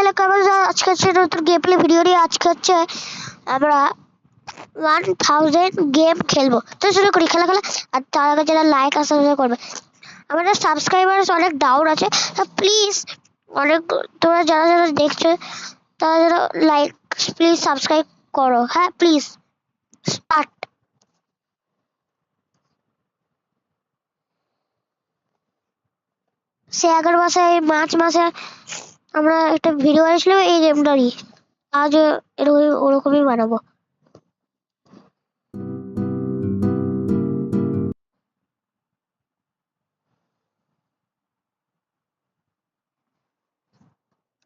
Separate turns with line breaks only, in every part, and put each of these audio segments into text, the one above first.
তাহলে কেমন আজকে হচ্ছে নতুন গেম প্লে ভিডিও নিয়ে আজকে হচ্ছে আমরা 1000 গেম খেলবো। তো শুরু করি খেলা। আর তার আগে যারা লাইক আর সাবস্ক্রাইব করবে, আমাদের সাবস্ক্রাইবার অনেক ডাউন আছে, তো প্লিজ অনেক তোমরা যারা যারা দেখছো তারা যারা লাইক প্লিজ সাবস্ক্রাইব করো। হ্যাঁ প্লিজ স্টার্ট। সে আগের মাসে মার্চ মাসে আমরা একটা ভিডিও বানিয়েছিলাম এই গেমটারই, আজ এরকম ওরকমই বানাবো।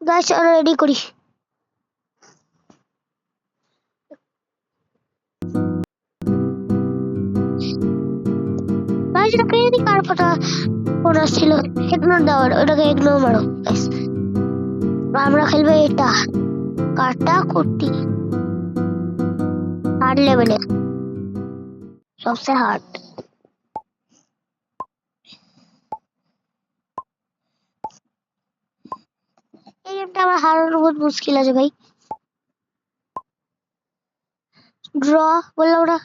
গাইস রেডি করি। গাইস এটা পেয়ে কার ফটো ফোন আসছিল, ইগনোর দাও, ওটাকে ইগনোর মারো। গাইস আমরা খেলবো এটা কাটা কুটি হার্ড লেভেলে, সবচেয়ে হার্ড। এই গেমটা আমার হারানো বহুত মুশকিল আছে ভাই। ড্র বললাম ওটা।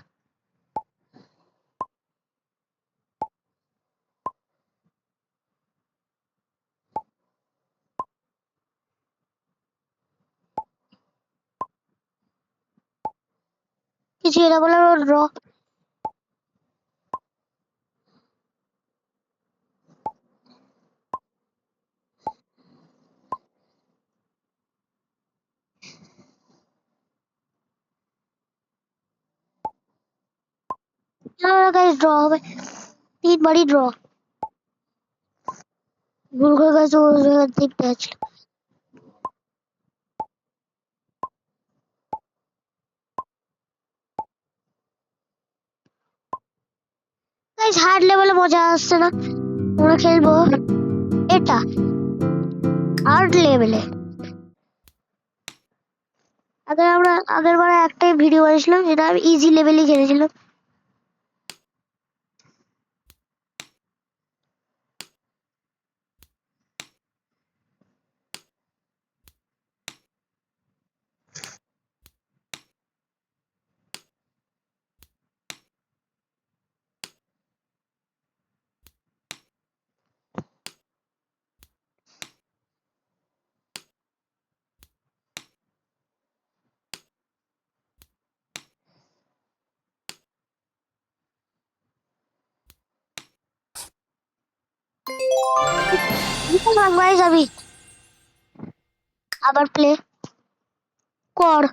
কিছু এটা বললাম ড্র। গাইস ড্র হবে, 3 বারই ড্র। ভুল করে গেছে ওই জায়গায় দেখতে আছে। গাইস হার্ড লেভেলে মজা আসছে না, আমরা খেলবো এটা হার্ড লেভেলে। আমরা আগের বার একটাই ভিডিও বানিয়েছিলাম যেটা আমি ইজি লেভেলে খেলেছিলাম। গাইস আমি আবার প্লে কর।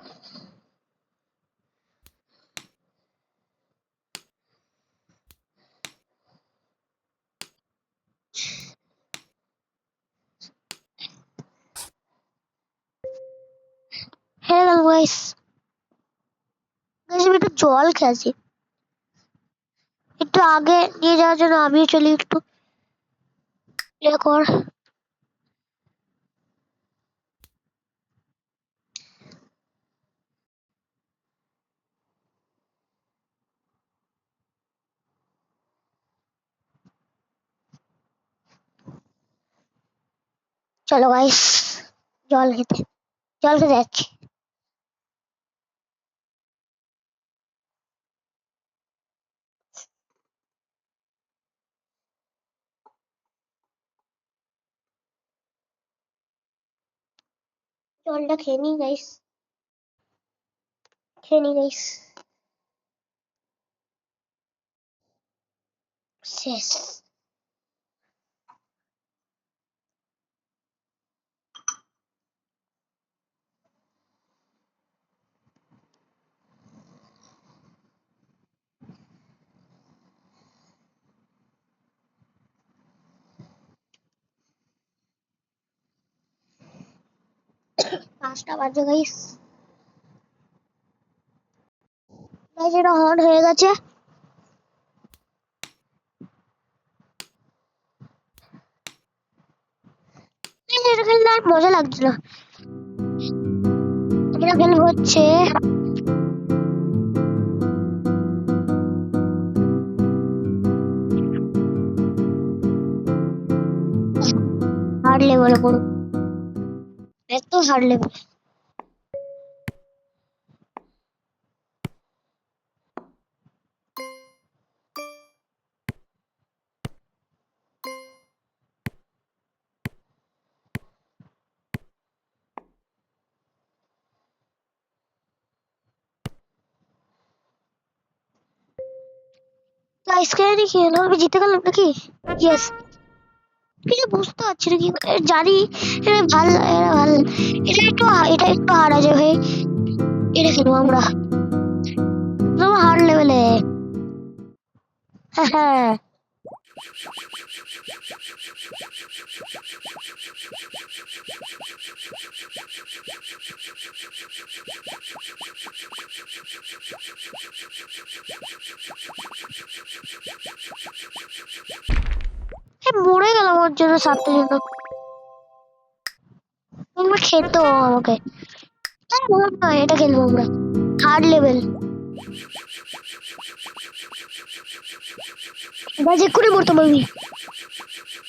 হ্যাঁ গাইস, গাইস আমি একটু জল খেয়েছি, একটু আগে নিয়ে যাওয়ার জন্য আমিও চলি একটু প্লে কর। চলো গাইস জল খেতে যাচ্ছি। জলটা খেয়ে নি গাইস, শেষ। পাঁচটা বাজে গাইস। গাইস এটা হর্ন হয়ে গেছে। এটা খেলতে আর মজা লাগছিল। আমরা খেলবো হচ্ছে হার্ড লেভেলে করব। এত হার্ড লেভেল। আজকে কি হলো, আমি জিতে গেলাম নাকি? ইয়েস। কিছু বুঝতে পারছি না কি জানি। এটা ভাল এটা ভাল এটা একটু হার্ড আছে ভাই। এটা খেলবো আমরা হার্ড লেভেলে। হ্যাঁ হ্যাঁ। মরে গেলাম ওর জন্য, সাপটার জন্য। আমরা খেতো আমাকে। এটা খেলবো আমরা হার্ড লেভেল। বাজে করে মরতে পারবি।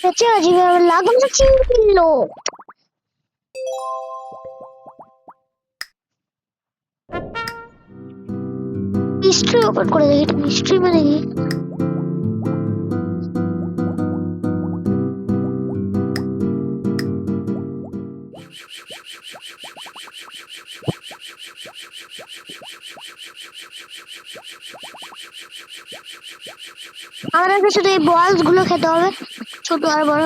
আচ্ছা যেভাবে লাগলো ছিল। মিস্ট্রি ওপেন করে দেখি, মিস্ট্রি মানে কি? আমাদের শুধু এই বলস গুলো খেতে হবে, ছোট আর বড়।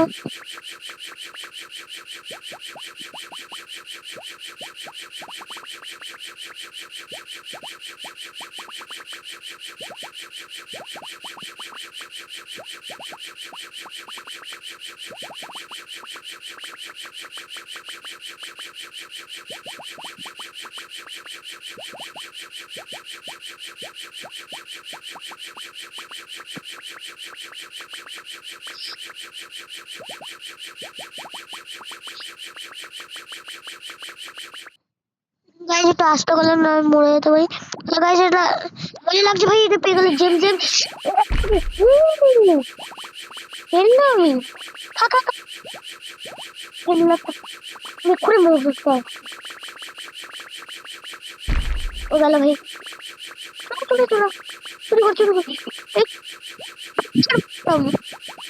গাইস একটু আস্তে করলাম না মরে যেতে পারি। গাইস এটা মজা লাগছে ভাই, এটা পেয়ে গেলে জেম জেম খেললো আমি। থাকা করে মরবো। ও গেল ভাই।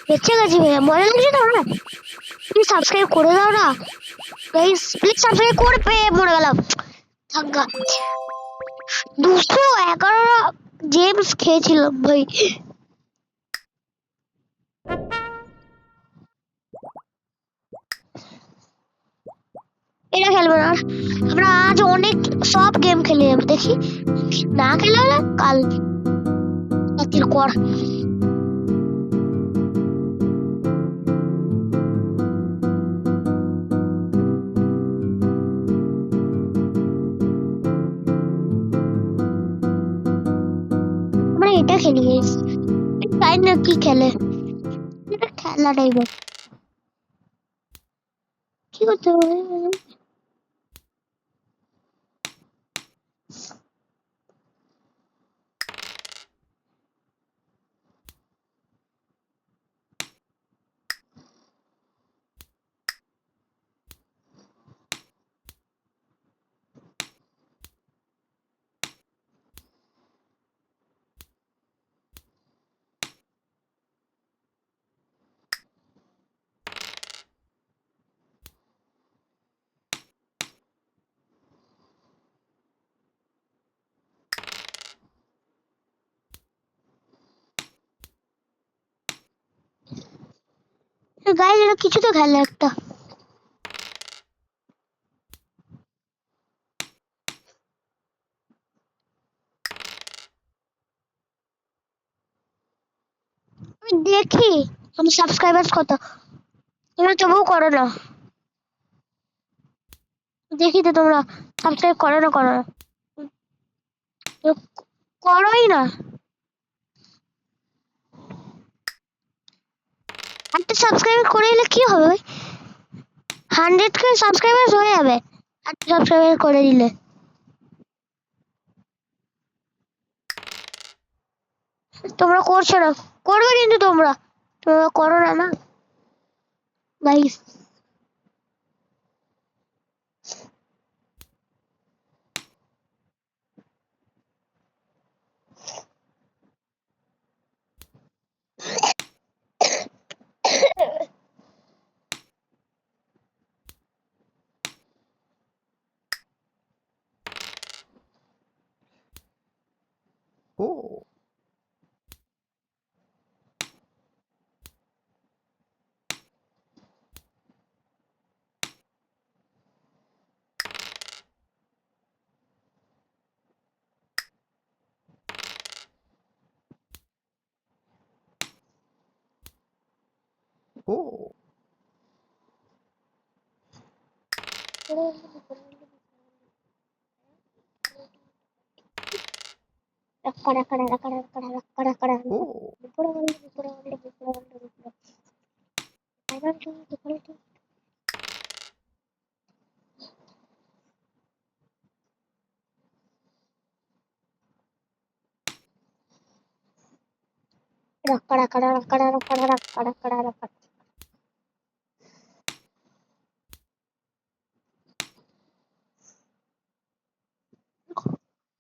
বেঁচে গেছি ভাইয়া, মজা লাগছে তো না? প্লিজ সাবস্ক্রাইব করে দাও না গাইস, প্লিজ সাবস্ক্রাইব করে পেয়ে মরে গেলাম। থাকা 211 জেমস খেয়েছিলাম ভাই। এটা খেলবো না আমরা, আজ অনেক সব গেম খেলে যাবো দেখি। না খেলে হলে কাল রাতের পর। আমরা এটা খেলি তাই না? কি খেলে এটা? খেলা টাইপের কি করতে হবে? গাইস এটা কিছু তো খেলে একটা। আমি দেখি আমি সাবস্ক্রাইবার্স কত, তোমরা তবুও করো না। দেখি তো তোমরা সাবস্ক্রাইব করো না করো না, তো করোই না। একটা সাবস্ক্রাইব করে দিলে কি হবে? 100K সাবস্ক্রাইবার হয়ে যাবে একটা সাবস্ক্রাইব করে দিলে। তোমরা করছো না, করবে কিন্তু তোমরা তোমরা করো না না গাইস।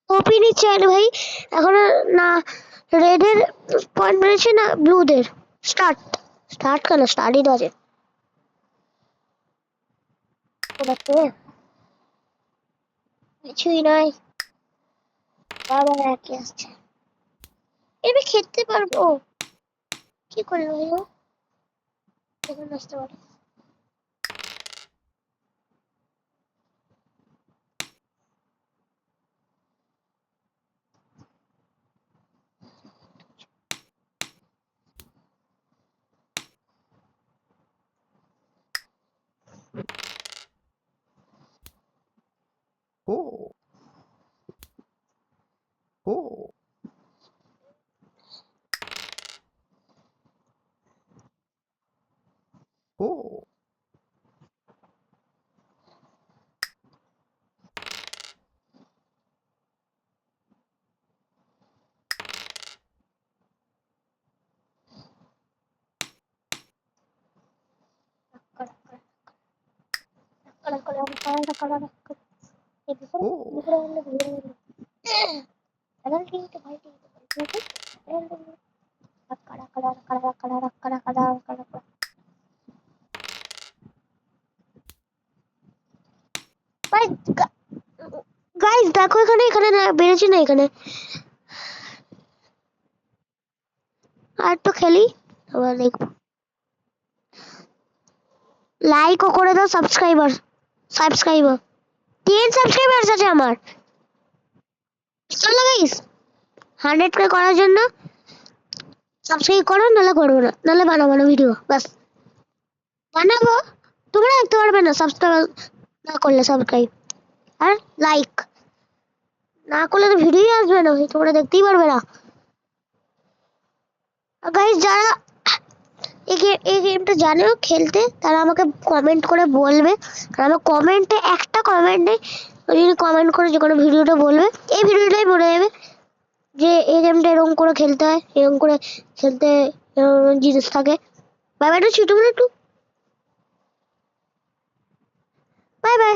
ওপি নিচ্ছে আরে ভাই এখনো না রেডের পয়েন্ট মেরেছে না ব্লুদের স্টার্ট স্টার্ট কেন স্টার্টই বাজে কিছুই নয় বাবা একই আসছে এবার খেতে পারবো কি করলো ও এখন আসতে পারে গাইস দেখো এখানে এখানে বেড়েছে না এখানে আর তো খেলি আবার দেখবো লাইকও করে দাও সাবস্ক্রাইবার 10 সাবস্ক্রাইবার আছে আমার চলো গাইস 100 কে করার জন্য সাবস্ক্রাইব করো নাহলে করবো না নাহলে বানাবো না ভিডিও বাস বানাবো তোমরা দেখতে পারবে না সাবস্ক্রাইব না করলে সাবস্ক্রাইব আর লাইক না করলে তো ভিডিও আসবে না তোমরা দেখতেই পারবে না গাইস যারা এই গেমটা জানে খেলতে তারা আমাকে কমেন্ট করে বলবে কারণ আমার কমেন্টে একটা কমেন্টে যদি কমেন্ট করে যে কোনো ভিডিওটা বলবে এই ভিডিওটাই বলে দেবে যে এই গেমটা এরকম করে খেলতে হয় এরকম করে খেলতে এরকম জিনিস থাকে বাই বাই টু ছোট একটু বাই বাই